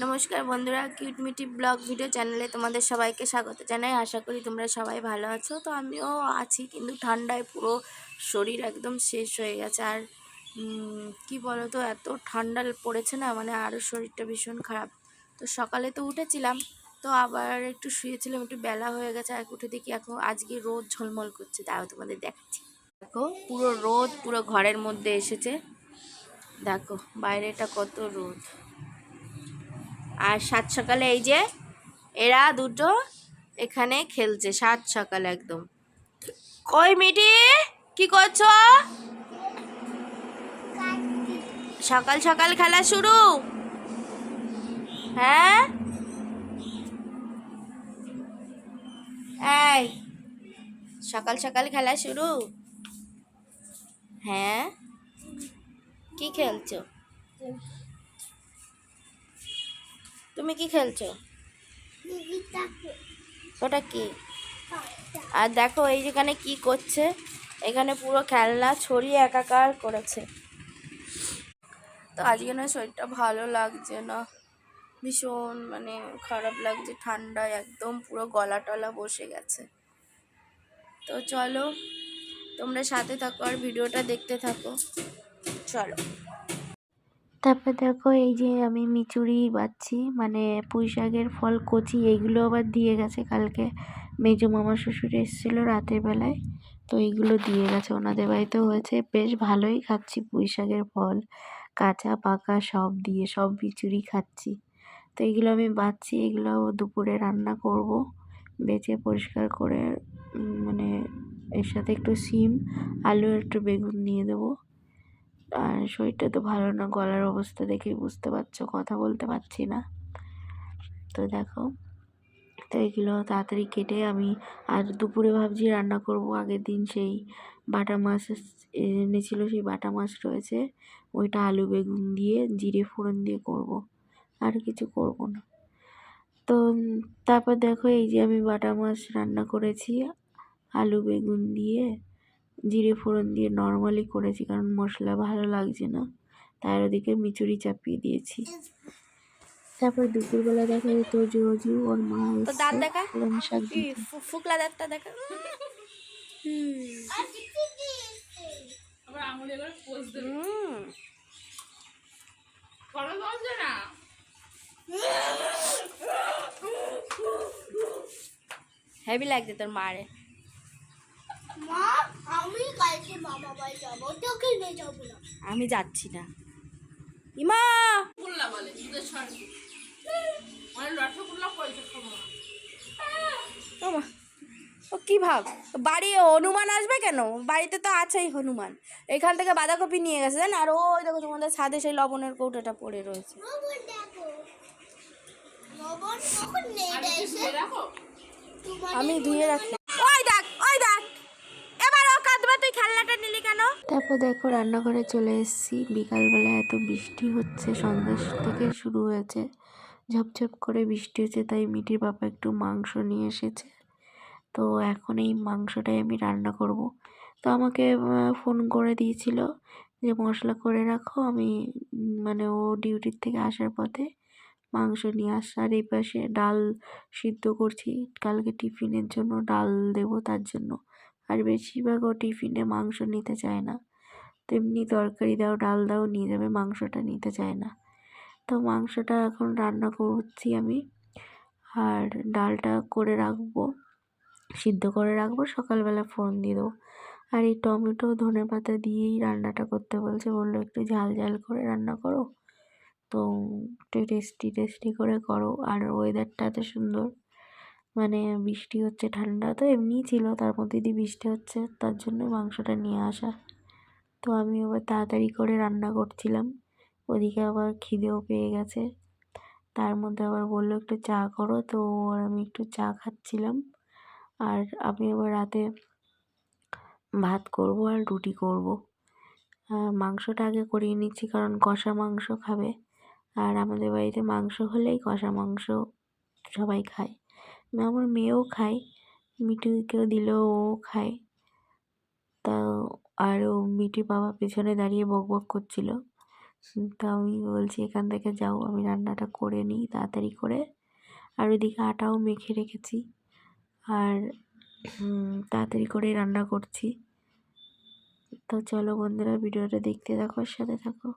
নমস্কার বন্ধুরা, কিউট মিটি ব্লগ ভিডিও চ্যানেলে তোমাদের সবাইকে স্বাগত জানাই। আশা করি তোমরা সবাই ভালো আছো। তো আমিও আছি, কিন্তু ঠান্ডায় পুরো শরীর একদম শেষ হয়ে গেছে। আর কি বলো তো, এত ঠান্ডা পড়েছে না, মানে আরও শরীরটা ভীষণ খারাপ। তো সকালে তো উঠেছিলাম, তো আবার একটু শুয়েছিলাম, একটু বেলা হয়ে গেছে। আর উঠে দেখি এখন আজকে রোদ ঝলমল করছে, তাও তোমাদের দেখাচ্ছি। দেখো পুরো রোদ পুরো ঘরের মধ্যে এসেছে, দেখো বাইরেটা কত রোদ। আর সাত সকালে এই যে এরা দুটো এখানে খেলছে, সাত সকালে একদম। কই মিটি, কি করছো? সকাল সকাল খেলা শুরু? হ্যাঁ এই সকাল সকাল খেলা শুরু? হ্যাঁ, কি খেলছো? তুমি কি খেলছো? ওটা কি? আর দেখো এই যেখানে কি করছে, এখানে পুরো খেলনা ছড়িয়ে একাকার করেছে। তো আজকে না শরীরটা ভালো লাগছে না, ভীষণ মানে খারাপ লাগছে, ঠান্ডায় একদম পুরো গলা টলা বসে গেছে। তো চলো তোমরা সাথে থাকো আর ভিডিওটা দেখতে থাকো, চলো। তারপর দেখো এই যে আমি মিচুরি বাচ্ছি, মানে পুঁই শাকের ফল কচি, এইগুলো আবার দিয়ে গেছে কালকে। মেজো মামা শ্বশুর এসেছিলো রাতের বেলায়, তো এইগুলো দিয়ে গেছে, ওনাদের বাড়িতেও হয়েছে। বেশ ভালোই খাচ্ছি পুঁই শাকের ফল, কাঁচা পাকা সব দিয়ে, সব মিচুরি খাচ্ছি। তো এইগুলো আমি বাচ্ছি, এগুলো দুপুরে রান্না করব, বেছে পরিষ্কার করে। মানে এর সাথে একটু শিম, আলু, একটু বেগুন দিয়ে দেবো। আর শরীরটা তো ভালো না, গলার অবস্থা দেখেই বুঝতে পারছো, কথা বলতে পারছি না। তো দেখো, তো এগুলো তাড়াতাড়ি কেটে আমি আর দুপুরে ভাবছি রান্না করব। আগের দিন সেই বাটা মাছ এনেছিল, সেই বাটা মাছ রয়েছে, ওইটা আলু বেগুন দিয়ে জিরে ফোড়ন দিয়ে করব, আর কিছু করব না। তো তারপর দেখো এই যে আমি বাটা মাছ রান্না করেছি আলু বেগুন দিয়ে, জিরে ফোড়ন দিয়ে নর্মালি করেছি, কারণ মশলা ভালো লাগছে না, তার ওদিকে মিচুরি চাপিয়ে দিয়েছি। তারপর দুপুরবেলা দেখা যেত জোজু ওর মা এসছে কলম শাক দিতে। ফুকলা দাঁতটা দেখা। হেভি লাগছে তোর মারে। মা আমি কালকে মামা বাড়ি যাবো, তোকে নিয়ে যাবো না। আমি যাচ্ছি না। ইমা রসগোল্লা বলে দুধের সঙ্গে, মানে রসগোল্লা কইছে খাবো। ও কি ভাব, বাড়ি হনুমান আসবে কেন? বাড়িতে তো আছেই হনুমান। এখান থেকে বাঁধাকপি নিয়ে গেছে জান, আর ওই দেখো তোমাদের ছাদে সেই লবণের কৌটোটা পড়ে রয়েছে। আমি ধুয়ে রাখি। ওই দেখ, ওই দেখ, এবার ও কাঁদবে, তুই খেলনাটা নিলি কেন? তারপর দেখো রান্নাঘরে চলে এসেছি। বিকালবেলা এত বৃষ্টি হচ্ছে, সন্ধ্যা থেকে শুরু হয়েছে, ঝপঝপ করে বৃষ্টি হচ্ছে, তাই মিটির বাবা একটু মাংস নিয়ে এসেছে। তো এখন এই মাংসটাই আমি রান্না করব। তো আমাকে ফোন করে দিয়েছিল যে মশলা করে রাখো, আমি মানে ও ডিউটির থেকে আসার পথে মাংস নিয়ে আসছে। আর এই পাশে ডাল সিদ্ধ করছি, কালকে টিফিনের জন্য ডাল দেব তার জন্য। আর বেশিরভাগ ও টিফিনে মাংস নিতে চায় না, তেমনি তরকারি দাও ডাল দাও নিয়ে যাবে, মাংসটা নিতে চায় না। তো মাংসটা এখন রান্না করছি আমি, আর ডালটা করে রাখবো, সিদ্ধ করে রাখবো, সকালবেলা ফোড়ন দিয়ে দেবো। আর এই টমেটো ধনেপাতা দিয়েই রান্নাটা করতে বলছে, বললো একটু ঝাল ঝাল করে রান্না করো, তো একটু টেস্টি টেস্টি করে করো। আর ওয়েদারটা এত সুন্দর, মানে বৃষ্টি হচ্ছে, ঠান্ডা তো এমনিই ছিল, তার মধ্যে দিয়ে বৃষ্টি হচ্ছে, তার জন্য মাংসটা নিয়ে আসা। তো আমি আবার তাড়াতাড়ি করে রান্না করছিলাম, ওদিকে আবার খিদেও পেয়ে গেছে। তার মধ্যে আবার বললো একটু চা করো, তো আর আমি একটু চা খাচ্ছিলাম। আর আমি আবার রাতে ভাত করব আর রুটি করব। মাংসটা আগে করিয়ে নিচ্ছি, কারণ কষা মাংস খাবে, আর আমাদের বাড়িতে মাংস হলেই কষা মাংস সবাই খায়। আমার মেয়েও খায়, মিঠুকেও দিলেও ও খায়। তা আর ও মিঠির বাবা পেছনে দাঁড়িয়ে বক বক করছিল, তো আমি বলছি এখান থেকে যাও, আমি রান্নাটা করে নিই তাড়াতাড়ি করে। আর ওইদিকে আটাও মেখে রেখেছি, আর তাড়াতাড়ি করে রান্না করছি। তো চলো বন্ধুরা, ভিডিওটা দেখতে থাকো, সাথে থাকো।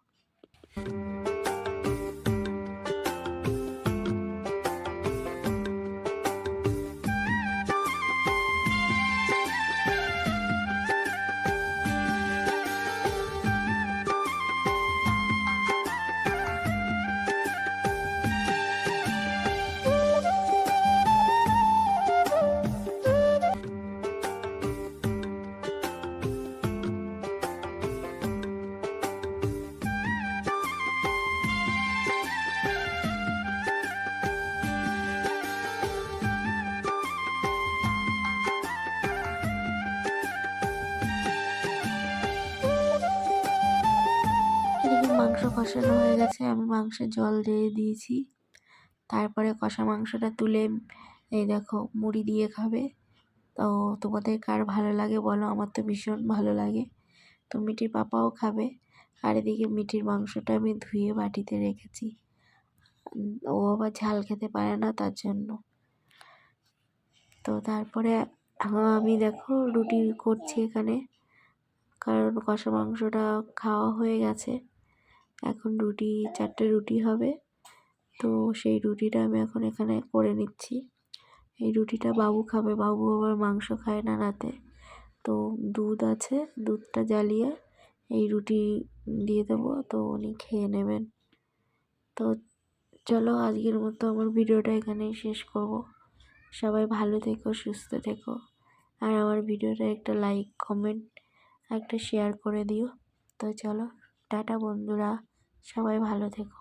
এদিকে মাংস কষানো হয়ে গেছে, আমি মাংসে জল দিয়ে দিয়েছি। তারপরে কষা মাংসটা তুলে এই দেখো মুড়ি দিয়ে খাবে। তো তোমাদের কার ভালো লাগে বলো, আমার তো ভীষণ ভালো লাগে। তো মিঠির পাপাও খাবে। আর এদিকে মিঠির মাংসটা আমি ধুয়ে বাটিতে রেখেছি, ও আবার ঝাল খেতে পারে না তার জন্য। তো তারপরে আমি দেখো রুটি করছি এখানে, কারণ কষা মাংসটা খাওয়া হয়ে গেছে। এখন 4টে রুটি হবে, তো সেই রুটিটা আমি এখন এখানে করে নিচ্ছি। এই রুটিটা বাবু খাবে, বাবু আবার মাংস খায় না রাতে। তো দুধ আছে, দুধটা জ্বালিয়ে এই রুটি দিয়ে দেবো, তো উনি খেয়ে নেবেন। তো চলো আজকের মতো আমার ভিডিওটা এখানেই শেষ করব। সবাই ভালো থেকো, সুস্থ থেকো, আর আমার ভিডিওটা একটা লাইক, কমেন্ট, একটা শেয়ার করে দিও। তো চলো টাটা বন্ধুরা, সবাই ভালো থেকো।